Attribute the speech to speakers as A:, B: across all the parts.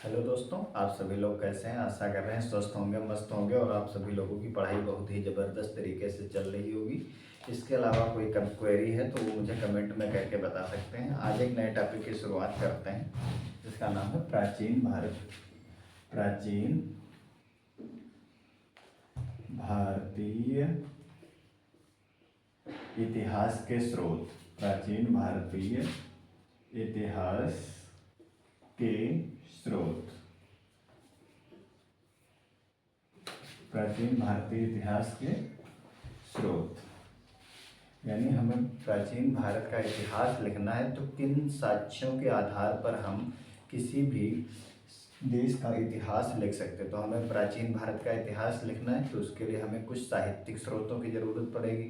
A: Hello दोस्तों, आप सभी लोग कैसे हैं। आशा कर रहे हैं स्वस्थ होंगे, मस्त होंगे और आप सभी लोगों की पढ़ाई बहुत ही ज़बरदस्त तरीके से चल रही होगी। इसके अलावा कोई कम क्वेरी है तो वो मुझे कमेंट में करके बता सकते हैं। आज एक नए टॉपिक की शुरुआत करते हैं जिसका नाम है प्राचीन भारत। प्राचीन भारतीय इतिहास के स्रोत। प्राचीन भारतीय इतिहास के स्रोत। प्राचीन भारतीय इतिहास के स्रोत यानी हमें प्राचीन भारत का इतिहास लिखना है तो किन साक्ष्यों के आधार पर हम किसी भी देश का इतिहास लिख सकते हैं। तो हमें प्राचीन भारत का इतिहास लिखना है तो उसके लिए हमें कुछ साहित्यिक स्रोतों की ज़रूरत पड़ेगी,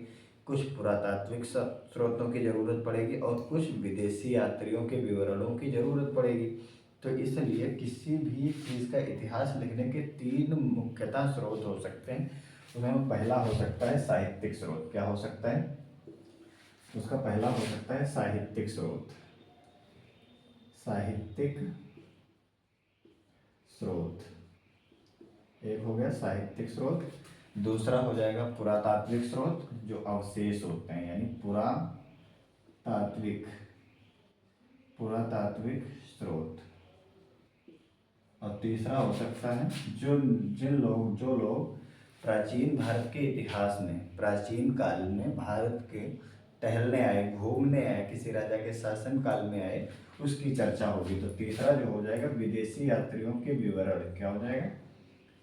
A: कुछ पुरातात्विक स्रोतों की ज़रूरत पड़ेगी और कुछ विदेशी यात्रियों के विवरणों की ज़रूरत पड़ेगी। तो इसलिए किसी भी चीज़ का इतिहास लिखने के तीन मुख्यतः स्रोत हो सकते हैं। उसमें पहला हो सकता है साहित्यिक स्रोत। क्या हो सकता है? उसका पहला हो सकता है साहित्यिक स्रोत। साहित्यिक स्रोत एक हो गया साहित्यिक स्रोत। दूसरा हो जाएगा पुरातात्विक स्रोत, जो अवशेष होते हैं यानी पुरातात्विक पुरातात्विक स्रोत। और तीसरा हो सकता है जो लोग प्राचीन भारत के इतिहास में प्राचीन काल में भारत के टहलने आए, घूमने आए, किसी राजा के शासन काल में आए, उसकी चर्चा होगी। तो तीसरा जो हो जाएगा विदेशी यात्रियों के विवरण। क्या हो जाएगा?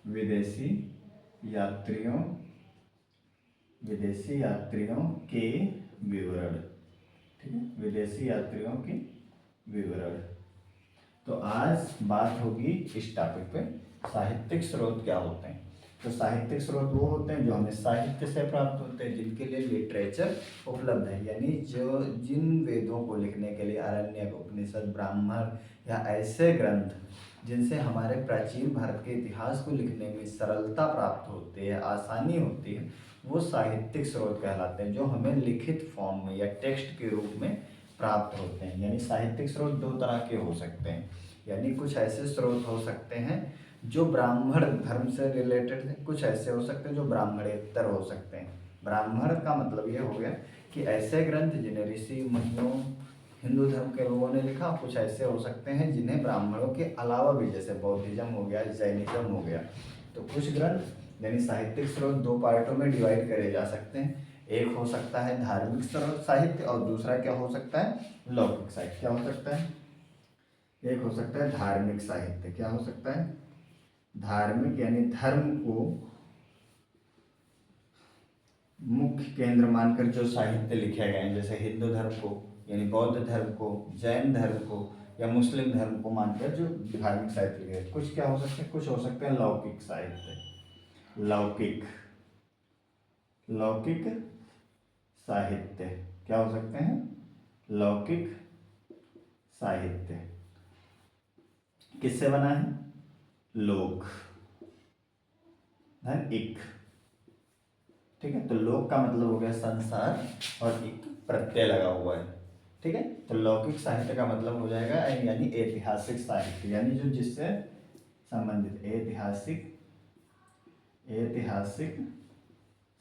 A: विदेशी यात्रियों के विवरण। ठीक है, विदेशी यात्रियों के विवरण। तो आज बात होगी इस टॉपिक पे, साहित्यिक स्रोत क्या होते हैं। तो साहित्यिक स्रोत वो होते हैं जो हमें साहित्य से प्राप्त होते हैं, जिनके लिए लिटरेचर उपलब्ध है, यानी जो जिन वेदों को लिखने के लिए आरण्यक, उपनिषद, ब्राह्मण या ऐसे ग्रंथ जिनसे हमारे प्राचीन भारत के इतिहास को लिखने में सरलता प्राप्त होती है, आसानी होती है, वो साहित्यिक स्रोत कहलाते हैं, जो हमें लिखित फॉर्म में या टेक्स्ट के रूप में प्राप्त होते हैं। यानी साहित्यिक स्रोत दो तरह के हो सकते हैं, यानी कुछ ऐसे स्रोत हो सकते हैं जो ब्राह्मण धर्म से रिलेटेड हैं, कुछ ऐसे हो सकते हैं जो ब्राह्मणेतर हो सकते हैं। ब्राह्मण का मतलब ये हो गया कि ऐसे ग्रंथ जिन्हें ऋषि मुनियों, हिंदू धर्म के लोगों ने लिखा। कुछ ऐसे हो सकते हैं जिन्हें ब्राह्मणों के अलावा भी, जैसे बौद्धिज्म हो गया, जैनिज्म हो गया। तो कुछ ग्रंथ यानी साहित्यिक स्रोत दो पार्टों में डिवाइड करे जा सकते हैं। एक हो सकता है धार्मिक स्रोत साहित्य और दूसरा क्या हो सकता है? लौकिक साहित्य। क्या हो सकता है? एक हो सकता है धार्मिक साहित्य। क्या हो सकता है? धार्मिक यानी धर्म को मुख्य केंद्र मानकर जो साहित्य लिखे गए हैं, जैसे हिंदू धर्म को यानी बौद्ध धर्म को, जैन धर्म को या मुस्लिम धर्म को मानकर जो धार्मिक साहित्य लिखे गए। कुछ क्या हो सकते हैं? कुछ हो सकते हैं लौकिक साहित्य। लौकिक लौकिक साहित्य क्या हो सकते हैं? लौकिक साहित्य किससे बना है? लोक धन इक। ठीक है, तो लोक का मतलब हो गया संसार और इक प्रत्यय लगा हुआ है। ठीक है, तो लौकिक साहित्य का मतलब हो जाएगा यानी ऐतिहासिक साहित्य, यानी जो जिससे संबंधित ऐतिहासिक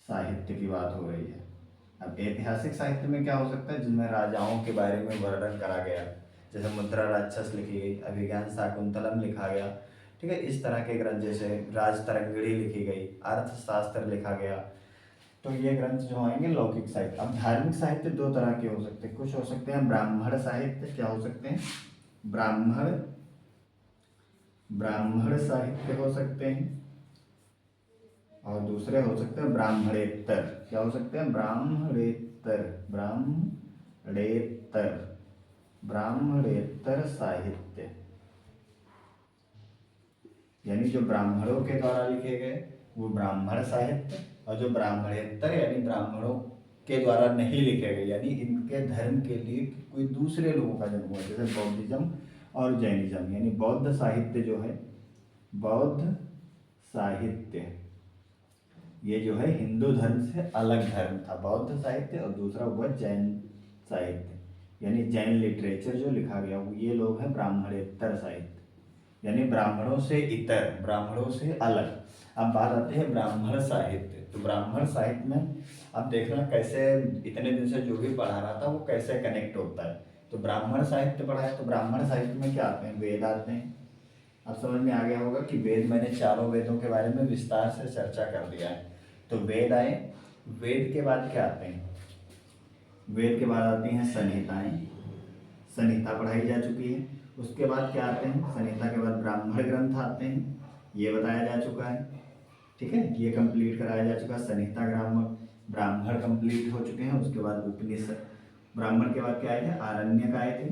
A: साहित्य की बात हो रही है। अब ऐतिहासिक साहित्य में क्या हो सकता है? जिनमें राजाओं के बारे में वर्णन करा गया, जैसे मुद्रा राक्षस लिखी गई, अभिज्ञान शाकुंतलम लिखा गया। ठीक है, इस तरह के ग्रंथ, जैसे राजतरंगिणी लिखी गई, अर्थशास्त्र लिखा गया। तो ये ग्रंथ जो आएंगे लौकिक साहित्य। अब धार्मिक साहित्य दो तरह के हो सकते हैं। कुछ हो सकते हैं ब्राह्मण साहित्य। क्या हो सकते हैं? ब्राह्मण साहित्य हो सकते हैं और दूसरे हो सकते हैं ब्राह्मणेतर। क्या हो सकते हैं? ब्राह्मणेतर साहित्य, यानी जो ब्राह्मणों के द्वारा लिखे गए वो ब्राह्मण साहित्य, और जो ब्राह्मणेतर यानी ब्राह्मणों के द्वारा नहीं लिखे गए, यानी इनके धर्म के लिए कोई दूसरे लोगों का जन्म हुआ, जैसे बौद्धिज्म और जैनिज्म। यानी बौद्ध साहित्य जो है, बौद्ध साहित्य ये जो है हिंदू धर्म से अलग धर्म था, बौद्ध साहित्य, और दूसरा हुआ जैन साहित्य, यानी जैन लिटरेचर जो लिखा गया वो ये लोग हैं ब्राह्मणेतर साहित्य। यानी ब्राह्मणों से इतर, ब्राह्मणों से अलग। अब बात आती है ब्राह्मण साहित्य। तो ब्राह्मण साहित्य में अब देखना कैसे इतने दिन से जो भी पढ़ा रहा था वो कैसे कनेक्ट होता है। तो ब्राह्मण साहित्य पढ़ा है, तो ब्राह्मण साहित्य में क्या आते हैं, वेद आते हैं। अब समझ में आ गया होगा कि वेद, मैंने चारों वेदों के बारे में विस्तार से चर्चा कर दिया है। तो वेद आए, वेद के बाद क्या आते हैं, वेद के बाद आती हैं संहिताएं, संहिता पढ़ाई जा चुकी है। उसके बाद क्या आते हैं, संहिता के बाद ब्राह्मण ग्रंथ आते हैं, ये बताया जा चुका है। ठीक है, ये कंप्लीट कराया जा चुका है। संहिता ग्रामर ब्राह्मण कंप्लीट हो चुके हैं। उसके बाद उपनिषद, ब्राह्मण के बाद क्या आए थे, आरण्यक आए थे,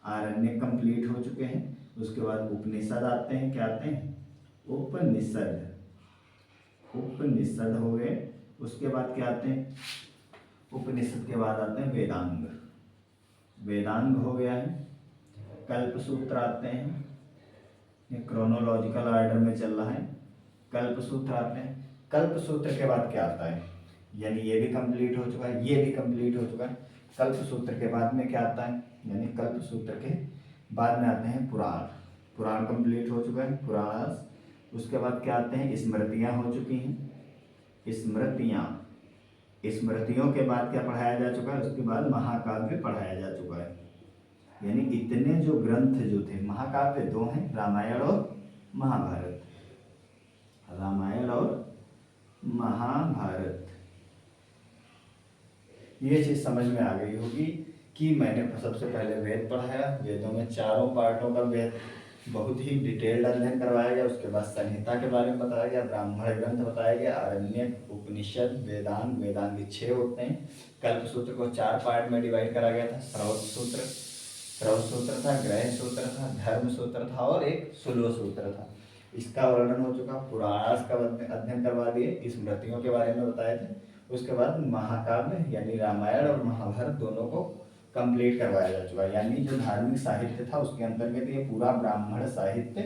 A: आरण्यक कंप्लीट हो चुके हैं। उसके बाद उपनिषद आते हैं, क्या आते हैं, उपनिषद, उपनिषद हो गए। उसके बाद क्या आते हैं, उपनिषद के बाद आते हैं वेदांग, वेदांग हो गया है। कल्प सूत्र आते हैं, ये क्रोनोलॉजिकल ऑर्डर में चल रहा है। कल्प सूत्र आते हैं। कल्प सूत्र के बाद क्या आता है, यानी ये भी कंप्लीट हो चुका है, ये भी कंप्लीट हो चुका है। कल्प सूत्र के बाद में क्या आता है, यानी कल्प सूत्र के बाद में आते हैं पुराण, पुराण कंप्लीट हो चुका है, पुराण। उसके बाद क्या आते हैं, स्मृतियाँ हो चुकी हैं, स्मृतियाँ, स्मृतियों के बाद क्या पढ़ाया जा चुका है, उसके बाद महाकाव्य पढ़ाया जा चुका है। यानी इतने जो ग्रंथ जो थे, महाकाव्य दो हैं, रामायण और महाभारत, रामायण और महाभारत। ये चीज समझ में आ गई होगी कि मैंने सबसे पहले वेद पढ़ाया, वेदों में चारों पार्टों का वेद बहुत ही डिटेल्ड अध्ययन करवाया गया। उसके बाद संहिता के बारे में बताया गया, ब्राह्मण ग्रंथ बताया गया, आरण्यक, उपनिषद, वेदांग, वेदांग 6 होते हैं। कल्प सूत्र को 4 पार्ट में डिवाइड करा गया था, श्रौत सूत्र, श्रौत सूत्र था, ग्रह सूत्र था, धर्म सूत्र था और एक सुलभ सूत्र था। इसका वर्णन हो चुका। पुराण का अध्ययन करवा दिए, स्मृतियों के बारे में बताए थे। उसके बाद महाकाव्य यानी रामायण और महाभारत दोनों को कंप्लीट करवाया जा चुका है। यानी जो धार्मिक साहित्य था उसके अंतर्गत ये पूरा ब्राह्मण साहित्य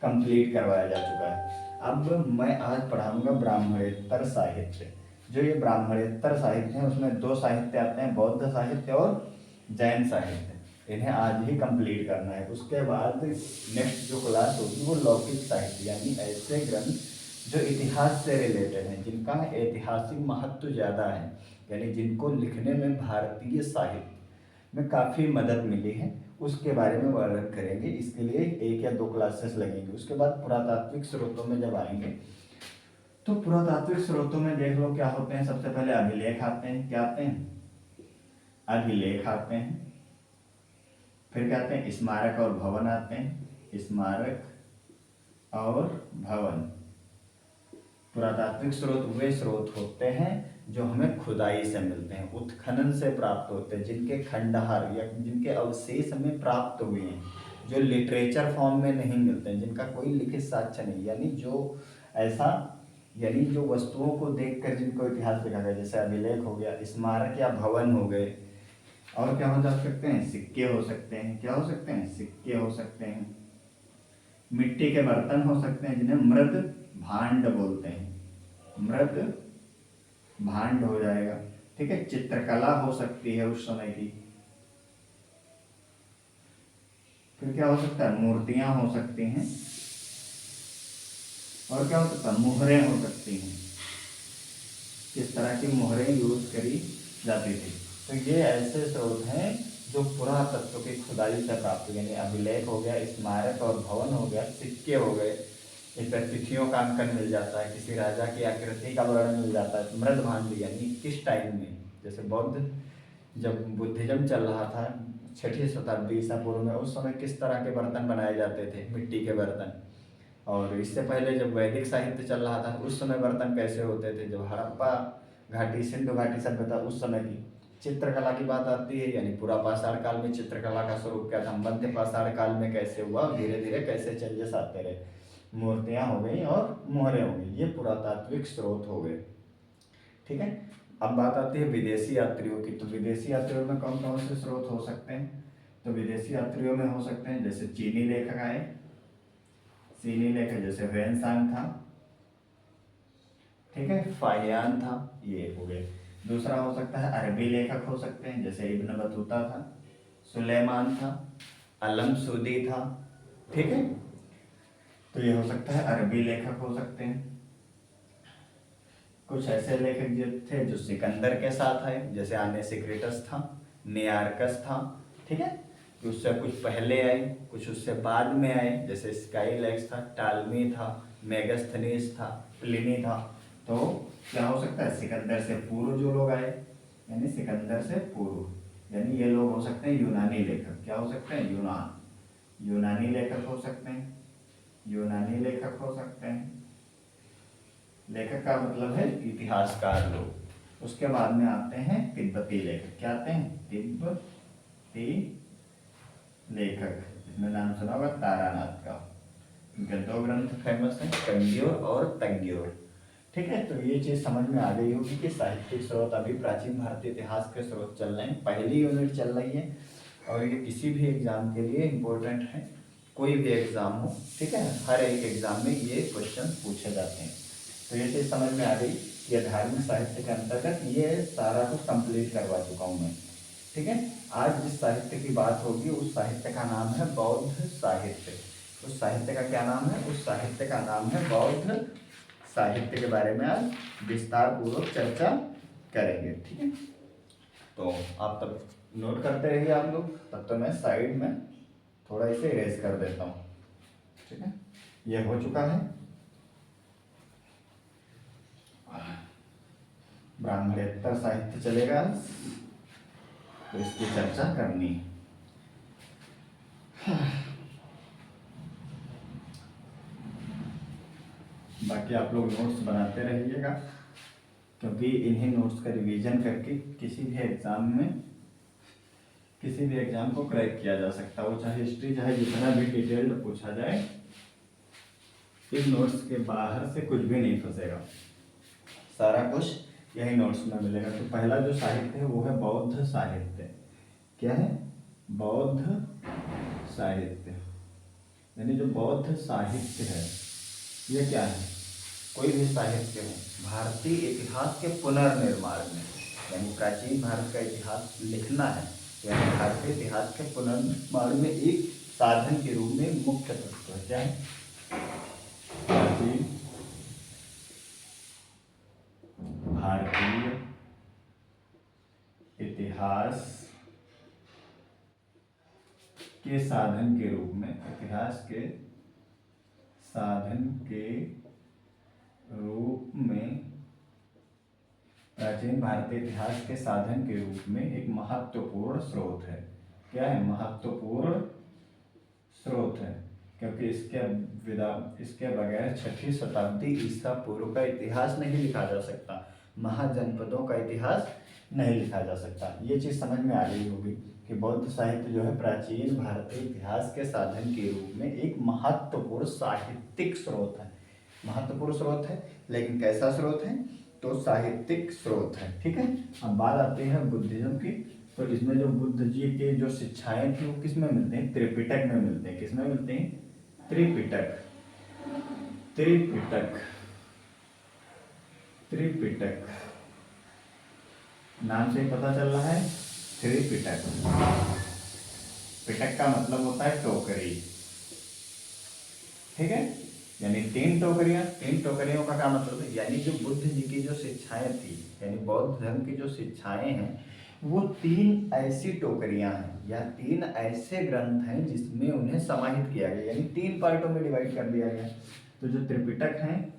A: कंप्लीट करवाया जा चुका है। अब मैं आज पढ़ाऊंगा ब्राह्मणेतर साहित्य। जो ये ब्राह्मणेतर साहित्य है उसमें 2 साहित्य आते हैं, बौद्ध साहित्य और जैन साहित्य। इन्हें आज ही कंप्लीट करना है। उसके बाद नेक्स्ट जो क्लास होगी वो लौकिक साहित्य, यानी ऐसे ग्रंथ जो इतिहास से रिलेटेड हैं, जिनका ऐतिहासिक महत्व ज़्यादा है, यानी जिनको लिखने में भारतीय साहित्य में काफ़ी मदद मिली है, उसके बारे में वर्णन करेंगे। इसके लिए 1 या 2 क्लासेस लगेंगी। उसके बाद पुरातात्विक स्रोतों में जब आएंगे तो पुरातात्विक स्रोतों में देख लो क्या होते हैं। सबसे पहले अभिलेख आते हैं, क्या आते हैं, अभिलेख आते हैं। फिर क्या आते हैं, स्मारक और भवन आते हैं, स्मारक और भवन। पुरातात्विक स्रोत वे स्रोत होते हैं जो हमें खुदाई से मिलते हैं, उत्खनन से प्राप्त होते हैं, जिनके खंडहर या जिनके अवशेष हमें प्राप्त हुए हैं, जो लिटरेचर फॉर्म में नहीं मिलते हैं, जिनका कोई लिखित साक्ष्य नहीं, यानी जो ऐसा, यानी जो वस्तुओं को देखकर जिनको इतिहास लिखा गया, जैसे अभिलेख हो गया, स्मारक या भवन हो गए। और क्या हो जा सकते हैं, सिक्के हो सकते हैं। क्या हो सकते हैं, सिक्के हो सकते हैं। मिट्टी के बर्तन हो सकते हैं जिन्हें मृद भांड बोलते हैं, मृद भांड हो जाएगा। ठीक है, चित्रकला हो सकती है उस समय की। फिर क्या हो सकता है, मूर्तियां हो सकती हैं। और क्या हो सकता है, मोहरें हो सकती हैं। किस तरह की मोहरें यूज करी जाती थी। तो ये ऐसे स्रोत हैं जो पुरातत्व की खुदाई से प्राप्त, यानी अभिलेख हो गया, स्मारक और भवन हो गया, सिक्के हो गए, इस पर तिथियों का अंकन मिल जाता है, किसी राजा की आकृति का वर्णन मिल जाता है। मृद भांड यानी किस टाइम में, जैसे बौद्ध जब बुद्धिज्म चल रहा था 6वीं शताब्दी ईसा पूर्व में, उस समय किस तरह के बर्तन बनाए जाते थे, मिट्टी के बर्तन। और इससे पहले जब वैदिक साहित्य चल रहा था उस समय बर्तन कैसे होते थे, जब हड़प्पा घाटी, सिंधु घाटी सभ्यता उस समय की। चित्रकला की बात आती है, यानी पूरा पाषाण काल में चित्रकला का स्वरूप क्या था, मध्य पाषाण काल में कैसे हुआ, धीरे धीरे कैसे चेंजेस आते रहे, मूर्तियां हो गई और मोहरें हो गई। ये पुरातात्विक स्रोत हो गए। ठीक है, अब बात आती है विदेशी यात्रियों की। तो विदेशी यात्रियों में कौन कौन से स्रोत हो सकते हैं, तो विदेशी यात्रियों में हो सकते हैं जैसे चीनी लेखक आए, चीनी लेखक जैसे ह्वेनसांग था, ठीक है, फाहियान था, ये हो गए। दूसरा हो सकता है अरबी लेखक हो सकते हैं, जैसे इब्न बतूता था, सुलेमान था, अलम सूदी था, ठीक है। तो ये हो सकता है अरबी लेखक हो सकते हैं, कुछ ऐसे लेखक जो थे जो सिकंदर के साथ आए, जैसे आनेसिक्रिटस था, नियार्कस था, ठीक है। कि उससे कुछ पहले आए, कुछ उससे बाद में आए, जैसे स्काईलैक्स था, टालमी था, मेगास्थनीस था, प्लिनी था। तो क्या हो सकता है, सिकंदर से पूर्व जो लोग आए, यानी सिकंदर से पूर्व, यानी ये लोग हो सकते हैं यूनानी लेखक। क्या हो सकते हैं, यूनानी लेखक हो सकते हैं, यूनानी लेखक हो सकते हैं। लेखक का मतलब है इतिहासकार लोग। उसके बाद में आते हैं तिब्बती लेखक। क्या आते हैं, तिब्बती लेखक। इसमें नाम सुना होगा तारानाथ का, उनके 2 ग्रंथ फेमस हैं, कंग्योर और तंग्योर। ठीक है। तो ये चीज़ समझ में आ गई होगी कि साहित्यिक स्रोत, अभी प्राचीन भारतीय इतिहास के स्रोत चल रहे हैं, पहली यूनिट चल रही है और ये किसी भी एग्जाम के लिए इम्पोर्टेंट है, कोई भी एग्जाम हो, ठीक है। हर एक एग्जाम में ये क्वेश्चन पूछे जाते हैं। तो ये चीज़ समझ में आ गई कि धार्मिक साहित्य के अंतर्गत ये सारा कुछ कंप्लीट करवा चुका हूँ मैं, ठीक है। आज जिस साहित्य की बात होगी उस साहित्य का नाम है बौद्ध साहित्य। उस साहित्य का क्या नाम है, उस साहित्य का नाम है बौद्ध साहित्य के बारे में आज विस्तार पूर्वक चर्चा करेंगे, ठीक है। तो आप तब नोट करते रहिए आप लोग, तब तो मैं साइड में थोड़ा इसे इरेज कर देता हूँ, ठीक है। ये हो चुका है, ब्राह्मणेतर साहित्य चलेगा, तो इसकी चर्चा करनी है। बाकी आप लोग नोट्स बनाते रहिएगा, क्योंकि इन्हीं नोट्स का रिवीजन करके किसी भी एग्जाम को क्रैक किया जा सकता है। वो चाहे हिस्ट्री, चाहे जितना भी डिटेल्ड पूछा जाए, इन नोट्स के बाहर से कुछ भी नहीं फंसेगा, सारा कुछ यही नोट्स में मिलेगा। तो पहला जो साहित्य है वो है बौद्ध साहित्य। क्या है, बौद्ध साहित्य। यानी जो बौद्ध साहित्य है ये क्या है, कोई भी साहित्य हो भारतीय इतिहास के पुनर्निर्माण में, यानी प्राचीन भारत का इतिहास लिखना है, यानी भारतीय इतिहास के पुनर्निर्माण में एक साधन के रूप में मुख्य तत्व है। क्या है, प्राचीन भारतीय इतिहास के साधन के रूप में, इतिहास के साधन के रूप में, प्राचीन भारतीय इतिहास के साधन के रूप में एक महत्वपूर्ण स्रोत है। क्या है, महत्वपूर्ण स्रोत है, क्योंकि इसके बगैर 6वीं शताब्दी ईसा पूर्व का इतिहास नहीं लिखा जा सकता, महाजनपदों का इतिहास नहीं लिखा जा सकता। ये चीज़ समझ में आ गई होगी कि बौद्ध साहित्य जो है प्राचीन भारतीय इतिहास के साधन के रूप में एक महत्वपूर्ण साहित्यिक स्रोत है। महत्वपूर्ण स्रोत है, लेकिन कैसा स्रोत है, तो साहित्यिक स्रोत है, ठीक है। अब बात आती है बुद्धिज्म की। तो इसमें जो बुद्ध जी के जो शिक्षाएं थी वो किस में मिलते हैं, त्रिपिटक में मिलते हैं। किस में मिलते हैं, त्रिपिटक। त्रिपिटक, त्रिपिटक नाम से पता चल रहा है, त्रिपिटक। पिटक का मतलब होता है टोकरी, ठीक है। यानी 3 टोकरियां, 3 टोकरियों का क्या मतलब है, यानी जो बुद्ध जी की जो शिक्षाएं थी, यानी बौद्ध धर्म की जो शिक्षाएं हैं, वो 3 ऐसी टोकरियां हैं या 3 ऐसे ग्रंथ हैं जिसमें उन्हें समाहित किया गया, यानी 3 पार्टों में डिवाइड कर दिया गया। तो जो त्रिपिटक हैं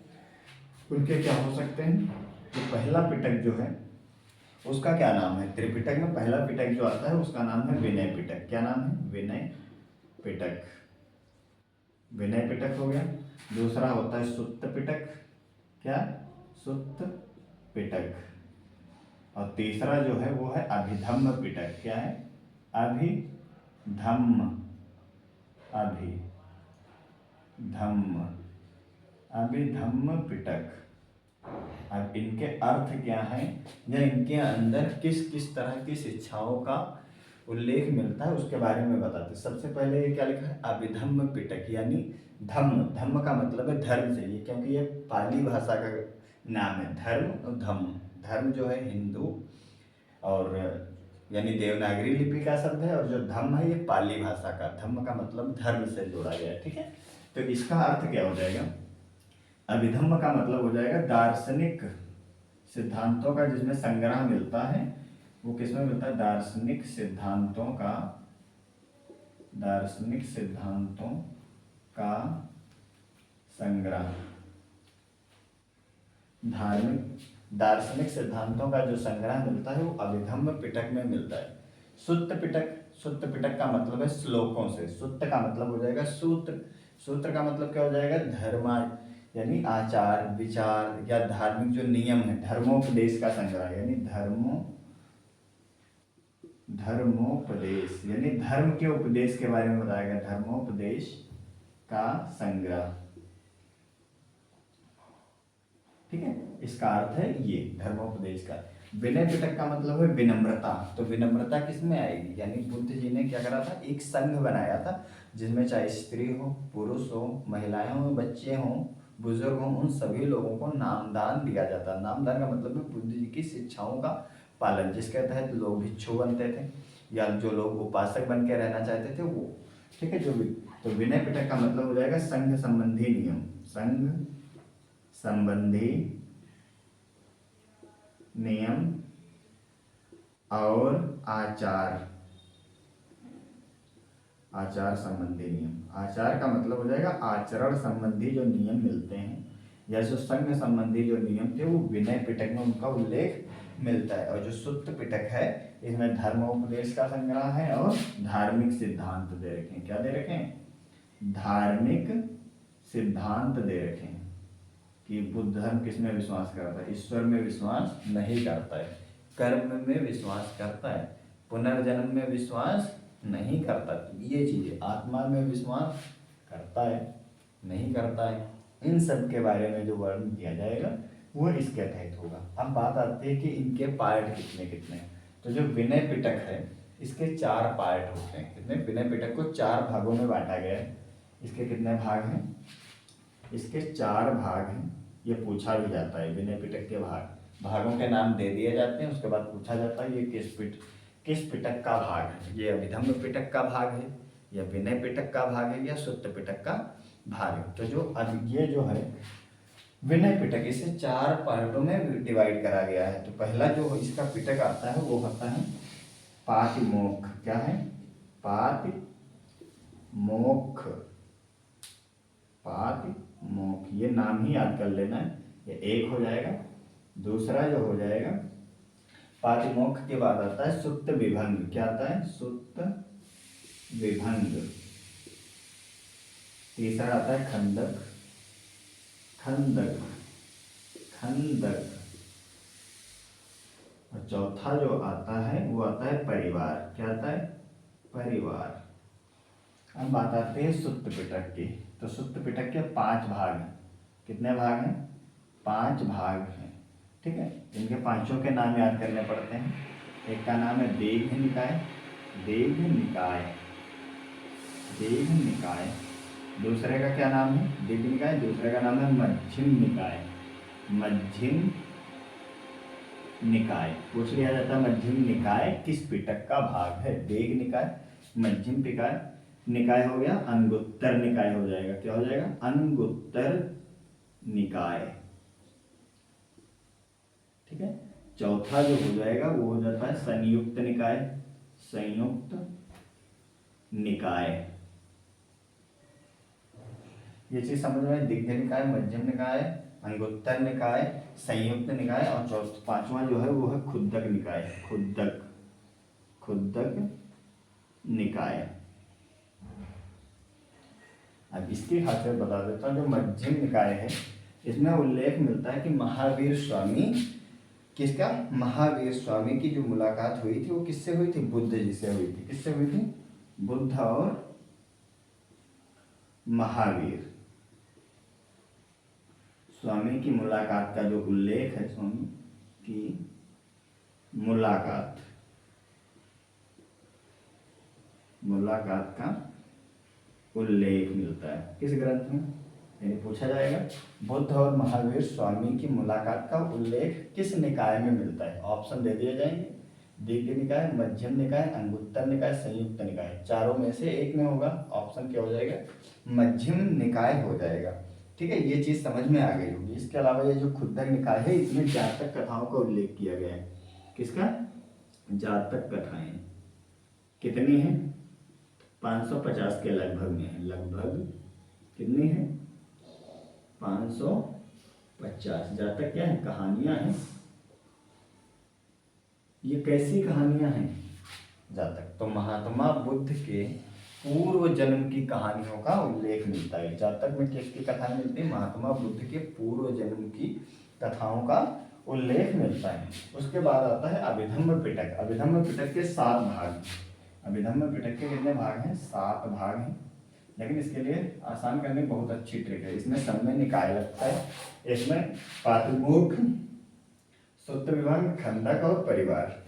A: उनके क्या हो सकते हैं, तो पहला पिटक जो है उसका क्या नाम है, त्रिपिटक में पहला पिटक जो आता है उसका नाम है विनय पिटक। क्या नाम है, विनय पिटक। विनय पिटक हो गया। दूसरा होता है सुत्त पिटक। क्या, सुत्त पिटक। और तीसरा जो है वो है अभिधम्म पिटक। क्या है, अभिधम्म, अभिधम्म, अभिधम्म पिटक। अब इनके अर्थ क्या है या इनके अंदर किस किस तरह की शिक्षाओं का उल्लेख मिलता है उसके बारे में बताते। सबसे पहले ये क्या लिखा है, अभिधम्म पिटक, यानी धम्म, धम्म का मतलब है धर्म से, ये क्योंकि ये पाली भाषा का नाम है, धर्म और धम्म। धर्म जो है हिंदू और यानी देवनागरी लिपि का शब्द है, और जो धम्म है ये पाली भाषा का, धम्म का मतलब धर्म से जोड़ा गया है, ठीक है। तो इसका अर्थ क्या हो जाएगा, अभिधम्म का मतलब हो जाएगा दार्शनिक सिद्धांतों का जिसमें संग्रह मिलता है, वो किसमें मिलता है, दार्शनिक सिद्धांतों का संग्रह, दार्शनिक सिद्धांतों का जो संग्रह मिलता है वो अभिधम्म पिटक में मिलता है। सुत्त पिटक का मतलब है श्लोकों से, सुत्त का मतलब हो जाएगा सूत्र, सूत्र का मतलब क्या हो जाएगा, धर्म यानी आचार विचार या धार्मिक जो नियम है, धर्मोपदेश का संग्रह, यानी धर्मोपदेश यानी धर्म के उपदेश के बारे में बताया गया, धर्मोपदेश का संग्रह, ठीक है। इसका अर्थ है ये धर्मोपदेश का। विनय पिटक का मतलब है विनम्रता, तो विनम्रता किसमें आएगी, यानी बुद्ध जी ने क्या करा था, एक संघ बनाया था जिसमें चाहे स्त्री हो, पुरुष हो, महिलाएं हो, बच्चे हों, बुजुर्ग हों, उन सभी लोगों को नामदान दिया जाता। नामदान का मतलब है बुद्ध जी की शिक्षाओं का पालन, जिसके तहत लोग भिक्षु बनते थे या जो लोग उपासक बन के रहना चाहते थे वो, ठीक है। जो तो विनय पिटक का मतलब हो जाएगा संघ संबंधी नियम, संघ संबंधी नियम और आचार संबंधी नियम। आचार का मतलब हो जाएगा आचरण संबंधी जो नियम मिलते हैं, या जो संघ संबंधी जो नियम थे वो विनय पिटक में उनका उल्लेख मिलता है। और जो सुत्त पिटक है इसमें धर्मोपदेश का संग्रह है और धार्मिक सिद्धांत दे रखे हैं। क्या दे रखे हैं, धार्मिक सिद्धांत दे रखे हैं कि बुद्ध धर्म किसमें विश्वास करता है, ईश्वर में विश्वास नहीं करता है, कर्म में विश्वास करता है, पुनर्जन्म में विश्वास नहीं करता, ये चीजें, आत्मा में विश्वास करता है नहीं करता है, इन सब के बारे में जो वर्णन किया जाएगा वो इसके तहत होगा। अब बात आती है कि इनके पार्ट कितने कितने हैं। तो जो विनय पिटक है इसके 4 पार्ट होते हैं। कितने, विनय पिटक को 4 भागों में बांटा गया है। इसके कितने भाग हैं, इसके 4 भाग हैं। ये पूछा भी जाता है, विनय पिटक के भागों के नाम दे दिए जाते हैं, उसके बाद पूछा जाता है ये किस पिटक का भाग है, ये अभिधम्म पिटक का भाग है या विनय पिटक का भाग है या सुत्त पिटक का भाग है। तो जो अब ये जो है विनय पिटक, इसे 4 पार्टों में डिवाइड करा गया है। तो पहला जो इसका पिटक आता है वो होता है पातिमोक्ष। क्या है, पातिमोक्ष, ये नाम ही याद कर लेना है, ये एक हो जाएगा। दूसरा जो हो जाएगा पातिमोक्ष के बाद आता है सुत्त विभंग। क्या आता है, सुत्त विभंग। तीसरा आता है खंडक, और चौथा जो आता है वो आता है परिवार। क्या आता है, परिवार। अब बात आती है सुत्त पिटक की। तो सुत्त पिटक के 5 भाग हैं। कितने भाग हैं, 5 भाग हैं, ठीक है। इनके 5 के नाम याद करने पड़ते हैं। एक का नाम है दीघ निकाय। दूसरे का क्या नाम है, दीघ निकाय। दूसरे का नाम है मध्यम निकाय। पूछ लिया जाता है मध्यम निकाय किस पिटक का भाग है, दीघ निकाय, मध्यम निकाय हो गया, अंगुत्तर निकाय हो जाएगा। क्या हो जाएगा, अंगुत्तर निकाय, ठीक है। चौथा जो हो जाएगा वो हो जाता है संयुक्त निकाय। ये चीज समझ में, दिग्ध निकाय, मध्यम निकाय, अंगुत्तर निकाय, संयुक्त निकाय, और 5वां जो है वो है खुद्दक निकाय। अब इसकी खासियत बता देता हूँ। जो मध्यम निकाय है इसमें उल्लेख मिलता है कि महावीर स्वामी की जो मुलाकात हुई थी वो किससे हुई थी, बुद्ध जी से हुई थी। किससे हुई थी, बुद्ध और महावीर स्वामी की मुलाकात का जो उल्लेख है, स्वामी की मुलाकात का उल्लेख मिलता है किस ग्रंथ में, यानी पूछा जाएगा बुद्ध और महावीर स्वामी की मुलाकात का उल्लेख किस निकाय में मिलता है। ऑप्शन दे दिए जाएंगे, दीर्घ निकाय, मध्यम निकाय, अंगुत्तर निकाय, संयुक्त निकाय, चारों में से एक में होगा। ऑप्शन क्या हो जाएगा? मध्यम निकाय हो जाएगा। ठीक है, ये चीज समझ में आ गई होगी। इसके अलावा ये जो खुद्दक निकाय है, इसमें जातक कथाओं का उल्लेख किया गया है। किसका? जातक कथाएं। कितनी है? 550 के लगभग में है। लगभग कितनी है? 550 जातक क्या है? कहानियां हैं। ये कैसी कहानियां हैं? जातक। तो महात्मा बुद्ध के पूर्व जन्म की कहानियों का उल्लेख मिलता है। जातक में किसकी कथाएं मिलती है? महात्मा बुद्ध के पूर्व जन्म की कथाओं का उल्लेख मिलता है। उसके बाद आता है अभिधम्म पिटक। अभिधम्म पिटक के 7 भाग। अभिधम्म पिटक के कितने भाग हैं? 7 भाग हैं। लेकिन इसके लिए आसान करने की बहुत अच्छी ट्रिक है। इसमें सब में निकाय लगता है। इसमें पातुमुख, सूत्र विभाग, खंडक और परिवार।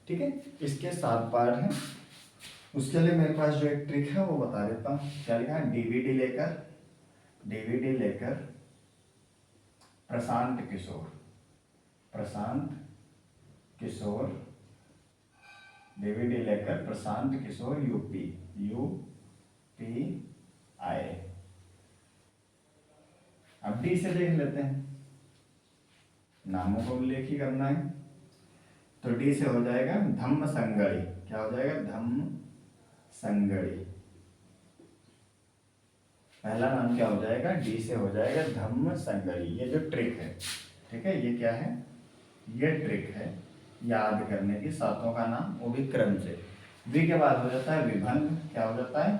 A: ठीक है, इसके 7 पार्ट हैं। उसके लिए मेरे पास जो एक ट्रिक है वो बता देता हूँ। क्या लिखा है? डीवीडी लेकर प्रशांत किशोर डीवीडी लेकर प्रशांत किशोर यूपी आए। अब डी से देख लेते हैं, नामों का उल्लेख ही करना है। तो डी से हो जाएगा धम्म संगड़ी। क्या हो जाएगा? धम्म संगड़ी। पहला नाम क्या हो जाएगा? डी से हो जाएगा धम्म संगड़ी। ये जो ट्रिक है, ठीक है, ये क्या है? ये ट्रिक है याद करने की। 7 का नाम, वो भी क्रम से। वी के बाद हो जाता है विभंग। क्या हो जाता है?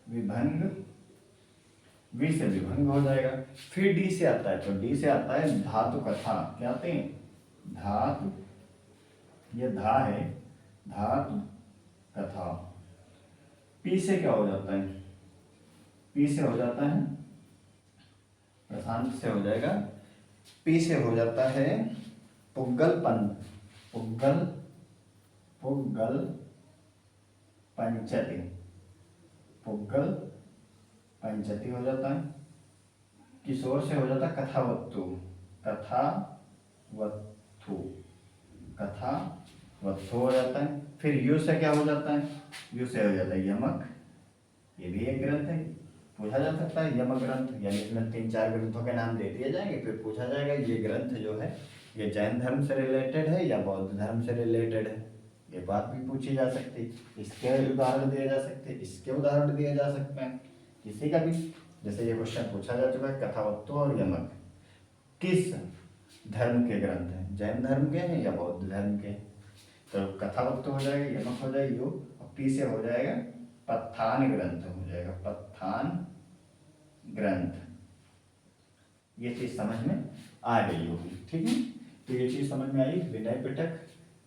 A: विभंग। वी से विभंग हो जाएगा। फिर डी से आता है, तो डी से आता है धातु कथा। क्या आते हैं? धातु। ये धा है, धातु कथा। पी से क्या हो जाता है? पी से हो जाता है प्रशांत से हो जाएगा। पी से हो जाता है पुग्गल पंथ। पुग्गल पंचती। पुग्गल पंचती हो जाता है। किशोर से हो जाता है कथावत्तु। कथावत्थु हो जाता है। फिर यू से क्या हो जाता है? यू से हो जाता है यमक। ये भी एक ग्रंथ है, पूछा जा सकता है। यमक ग्रंथ, यानी इसमें 3-4 ग्रंथों के नाम दे दिए जाएंगे, फिर पूछा जाएगा ये ग्रंथ जो है ये जैन धर्म से रिलेटेड है या बौद्ध धर्म से रिलेटेड है। ये बात भी पूछी जा सकती है। इसके उदाहरण दिए जा सकते हैं, इसके उदाहरण दिए जा सकते हैं, किसी का भी। जैसे ये क्वेश्चन पूछा जा चुका है, कथावत्तु और यमक किस धर्म के ग्रंथ हैं? जैन धर्म के हैं या बौद्ध धर्म के? तो कथावत्तु हो जाएगा, यमक हो जाएगा, यू, और पी से हो जाएगा पत्थान ग्रंथ हो जाएगा। पत्थान ग्रंथ। ये चीज समझ में आ गई होगी। ठीक है, तो ये चीज समझ में आई। विनय पिटक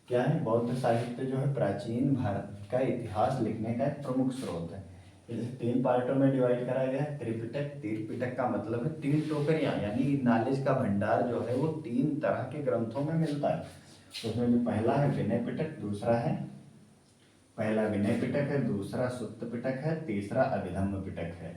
A: क्या है? बौद्ध साहित्य जो है प्राचीन भारत का इतिहास लिखने का एक प्रमुख स्रोत है। इसे 3 पार्टों में डिवाइड करा गया है। त्रिपिटक। त्रिपिटक का मतलब है 3 टोकरियां, यानी नॉलेज का भंडार जो है वो 3 तरह के ग्रंथों में मिलता है। तो उसमें जो पहला है विनय पिटक, दूसरा है पहला विनय पिटक है, दूसरा सुत्त पिटक है, तीसरा अभिधम्म पिटक है।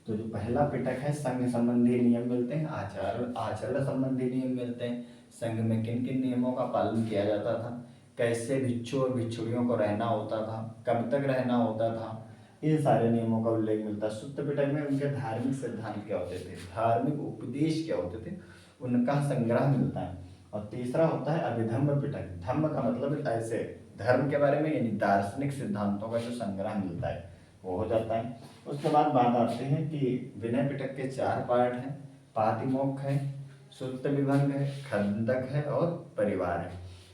A: तो जो पहला पिटक है, संघ संबंधी नियम मिलते हैं, आचरण संबंधी नियम मिलते हैं। संघ में किन किन नियमों का पालन किया जाता था, कैसे भिक्षु और भिक्षुड़ियों को रहना होता था, कब तक रहना होता था, इन सारे नियमों का उल्लेख मिलता है। सुत्त पिटक में उनके धार्मिक सिद्धांत क्या होते थे, धार्मिक उपदेश क्या होते थे, उनका संग्रह मिलता है। और तीसरा होता है अभिधम्म पिटक। धम्म का मतलब ऐसे धर्म के बारे में, यानी दार्शनिक सिद्धांतों का जो संग्रह मिलता है वो हो जाता है। उसके बाद बात आते हैं कि विनय पिटक के 4 पार्ट हैं। पातिमोक्ष है, सुत्त विभंग है, खंडक है और परिवार है।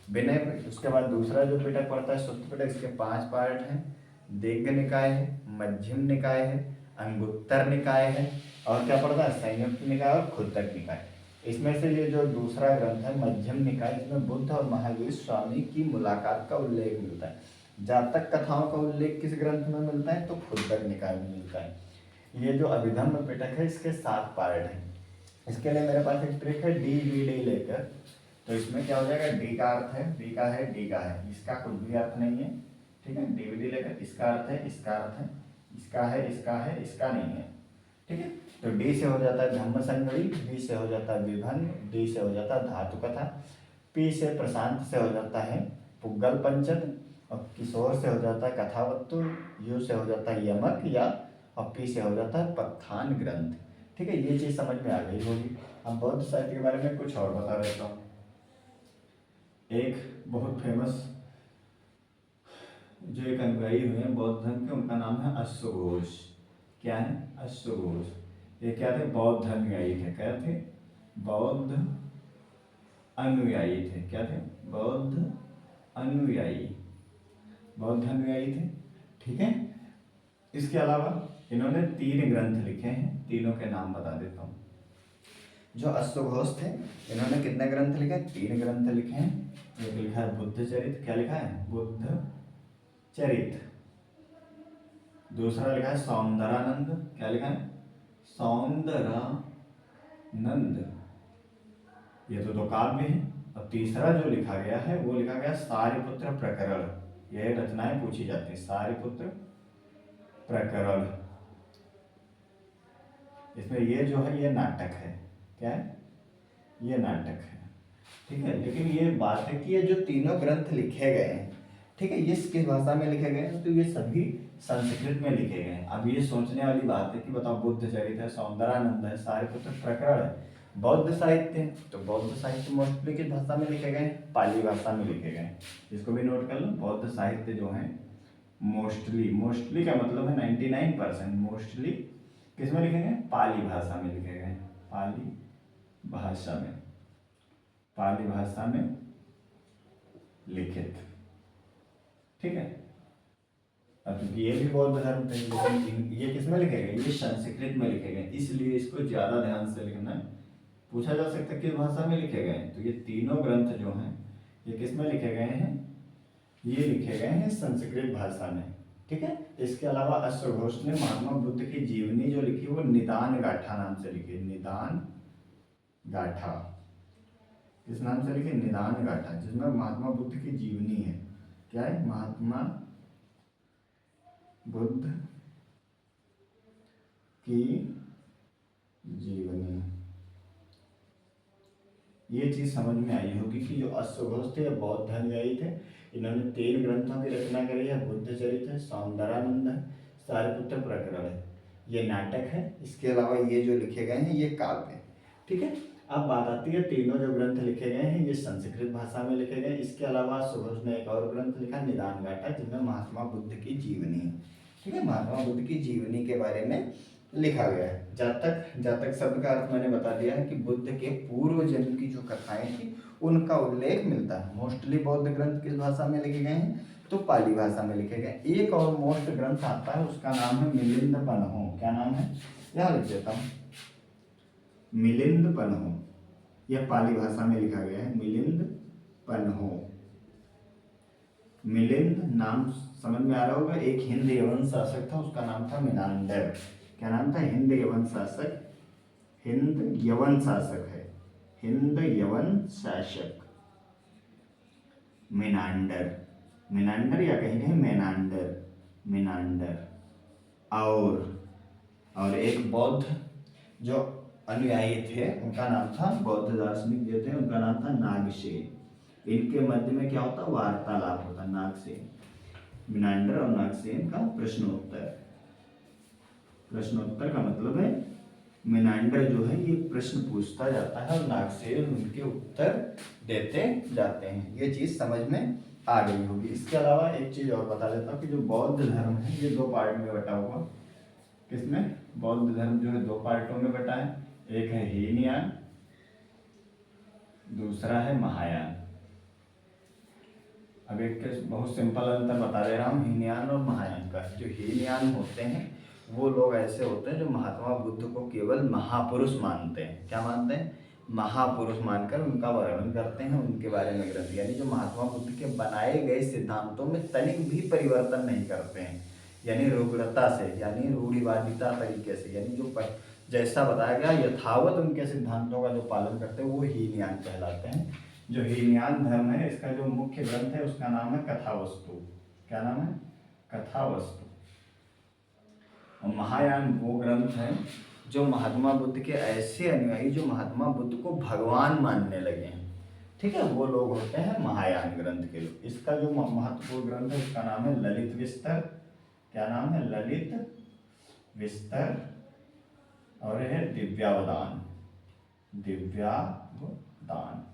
A: विनय, उसके बाद दूसरा जो पिटक पड़ता है सुत्त पिटक, इसके 5 पार्ट हैं। दीर्घ निकाय है, मध्यम निकाय है, अंगुत्तर निकाय है, और क्या पड़ता है? संयुक्त निकाय और खुद्दक निकाय। इसमें से ये जो दूसरा ग्रंथ है मध्यम निकाय, इसमें बुद्ध और महावीर स्वामी की मुलाकात का उल्लेख मिलता है। जातक कथाओं का उल्लेख किस ग्रंथ में मिलता है? तो खुद्दक निकाय में मिलता है। ये जो अभिधम्म पिटक है इसके 7 पार्ट हैं। इसके लिए मेरे पास एक ट्रिक है, डी लेकर। तो इसमें क्या हो जाएगा? डी का अर्थ है, डी का है, डी का है, इसका कुछ भी अर्थ नहीं है। ठीक है, डीवीडी लेकर इसका अर्थ है, इसका अर्थ है, इसका है, इसका है, इसका नहीं है। ठीक है, तो डी से हो जाता है धम्म संगड़ी, बी से हो जाता है विभंग, डी से हो जाता है धातु कथा, पी से प्रशांत से हो जाता है पुग्गल पंचद, और किशोर से हो जाता है कथावस्तु, यू से हो जाता है यमक या, और पी से हो जाता है पत्थान ग्रंथ। ठीक है, ये चीज़ समझ में आ गई होगी। अब बौद्ध साहित्य के बारे में कुछ और बता देता हूँ। एक बहुत फेमस जो एक अनुयायी हुए हैं बौद्ध धर्म के, उनका नाम है अश्वघोष। क्या है? अश्वघोष। ये क्या थे? बौद्ध अनुयायी थे। क्या थे? बौद्ध अनुयायी थे। क्या थे? बौद्ध अनुयायी, बौद्ध अनुयायी थे। ठीक है, इसके अलावा इन्होंने 3 ग्रंथ लिखे हैं, तीनों के नाम बता देता हूँ। जो अश्वघोष थे, इन्होंने कितने ग्रंथ लिखे? 3 ग्रंथ लिखे हैं। एक लिखा है बुद्ध चरित। क्या लिखा है? बुद्ध चरित। दूसरा लिखा है सौंदरानंद। क्या लिखा है? सौंदरानंद। ये तो 2 काव्य हैं। और तीसरा जो लिखा गया है वो लिखा गया सारिपुत्र प्रकरण। यह रचनाएं पूछी जाती हैं, सारिपुत्र प्रकरण। इसमें ये जो है ये नाटक है। क्या है? ये नाटक है। ठीक है, लेकिन ये बात है कि ये जो तीनों ग्रंथ लिखे गए हैं, ठीक है, ये किस भाषा में लिखे गए हैं? तो ये सभी संस्कृत में लिखे गए हैं। अब ये सोचने वाली बात है कि बताओ, बुद्ध चरित है, सौंदरानंद है, सारिपुत्र प्रकरण है, बौद्ध साहित्य है, तो बौद्ध साहित्य मोस्टली किस भाषा में लिखे गए? पाली भाषा में लिखे गए। इसको भी नोट कर लो। बौद्ध साहित्य जो है मोस्टली, मोस्टली का मतलब है 99%, मोस्टली किस में लिखे गए? पाली भाषा में लिखे गए। पाली भाषा में, पाली भाषा में लिखित। ठीक है, अब क्योंकि ये भी बौद्ध धर्म थे, लेकिन ये किस में लिखे गए? ये संस्कृत में लिखे गए, इसलिए इसको ज्यादा ध्यान से लिखना है। पूछा जा सकता है किस भाषा में लिखे गए? तो ये तीनों ग्रंथ जो हैं ये किस में लिखे गए हैं? ये लिखे गए हैं संस्कृत भाषा में। ठीक है, इसके अलावा अश्वघोष ने महात्मा बुद्ध की जीवनी जो लिखी वो निदान गाथा नाम से लिखी। निदान गाथा किस नाम से लिखी? निदान गाथा, जिसमें महात्मा बुद्ध की जीवनी है। क्या है? महात्मा बुद्ध की जीवनी। ये चीज समझ में आई होगी कि जो अश्वघोष थे बौद्ध अनुयायी थे। इन्होंने 3 ग्रंथों की रचना करी है, बुद्ध चरित है, सौंदरानंद है, सारिपुत्र प्रकरण है। ये नाटक है। इसके अलावा ये जो लिखे गए हैं ये काव्य है। ठीक है, अब बात आती है तीनों जो ग्रंथ लिखे गए हैं ये संस्कृत भाषा में लिखे गए। इसके अलावा अश्वघोष ने एक और ग्रंथ लिखा निदान गाथा, जिसमें महात्मा बुद्ध की जीवनी है। ठीक है, महात्मा बुद्ध की जीवनी के बारे में लिखा गया है। जातक शब्द का अर्थ मैंने बता दिया है कि बुद्ध के पूर्व जन्म की जो कथाएं थी उनका उल्लेख मिलता है। मोस्टली बौद्ध ग्रंथ किस भाषा में लिखे गए हैं? तो पाली भाषा में लिखे गए। एक और मोस्ट ग्रंथ आता है, उसका नाम है मिलिंद पन्हो। क्या नाम है? यहाँ लिख देता हूँ, मिलिंद पन्हो। यह पाली भाषा में लिखा गया है, मिलिंद पन्हो। मिलिंद नाम समझ में आ रहा होगा। एक हिंद यवन शासक था, उसका नाम था मिनांडर। क्या नाम था? हिंद यवन शासक। हिंद यवन शासक है, हिंद यवन शासक मिनांडर। मिनांडर या कहेंगे मेनांडर, मिनांडर। और एक बौद्ध जो अनुयायी थे उनका नाम था, बौद्ध दार्शनिक जो थे उनका नाम था नागसेन। इनके मध्य में क्या होता? वार्तालाप होता। नागसेन, मिनांडर और नागसेन का प्रश्नोत्तर। प्रश्नोत्तर का मतलब है मिनांडर जो है ये प्रश्न पूछता जाता है और नागसेन उनके उत्तर देते जाते हैं। ये चीज समझ में आ गई होगी। इसके अलावा एक चीज और बता देता हूँ कि जो बौद्ध धर्म है ये 2 पार्ट में बटा हुआ। किसमें? बौद्ध धर्म जो है 2 पार्टों में बटा है। एक है हीनयान, दूसरा है महायान। अब एक बहुत सिंपल अंतर बता दे रहा हूँ हीनयान और महायान का। जो हीनयान होते हैं वो लोग ऐसे होते हैं जो महात्मा बुद्ध को केवल महापुरुष मानते हैं। क्या मानते हैं? महापुरुष मानकर उनका वर्णन करते हैं, उनके बारे में ग्रंथ, यानी जो महात्मा बुद्ध के बनाए गए सिद्धांतों में तनिक भी परिवर्तन नहीं करते हैं, यानी रुग्णता से, यानी रूढ़िवादिता तरीके से, यानी जो जैसा बताया गया यथावत उनके सिद्धांतों का जो पालन करते हैं वो हीनयान कहलाते हैं। जो हीनयान धर्म है इसका जो मुख्य ग्रंथ है उसका नाम है कथावस्तु। क्या नाम है? कथावस्तु। और महायान वो ग्रंथ है जो महात्मा बुद्ध के ऐसे अनुयायी जो महात्मा बुद्ध को भगवान मानने लगे हैं। ठीक है, वो लोग होते हैं महायान ग्रंथ के लोग। इसका जो महत्वपूर्ण ग्रंथ है उसका नाम है ललित विस्तर। क्या नाम है? ललित विस्तर। और है दिव्यावदान। दिव्यावदान।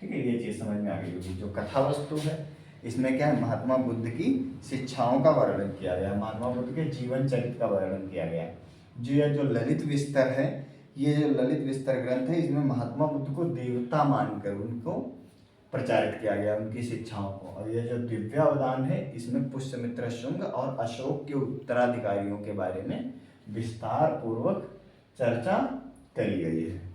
A: ठीक है, ये चीज समझ में आ गई होगी। जो कथा वस्तु है इसमें क्या है, महात्मा बुद्ध की शिक्षाओं का वर्णन किया गया, महात्मा बुद्ध के जीवन चरित्र का वर्णन किया गया। जो ये जो ललित विस्तर है, ये जो ललित विस्तर ग्रंथ है, इसमें महात्मा बुद्ध को देवता मानकर उनको प्रचारित किया गया, उनकी शिक्षाओं को। और ये जो दिव्यावदान है, इसमें पुष्यमित्र शुंग और अशोक के उत्तराधिकारियों के बारे में विस्तार पूर्वक चर्चा करी गई है।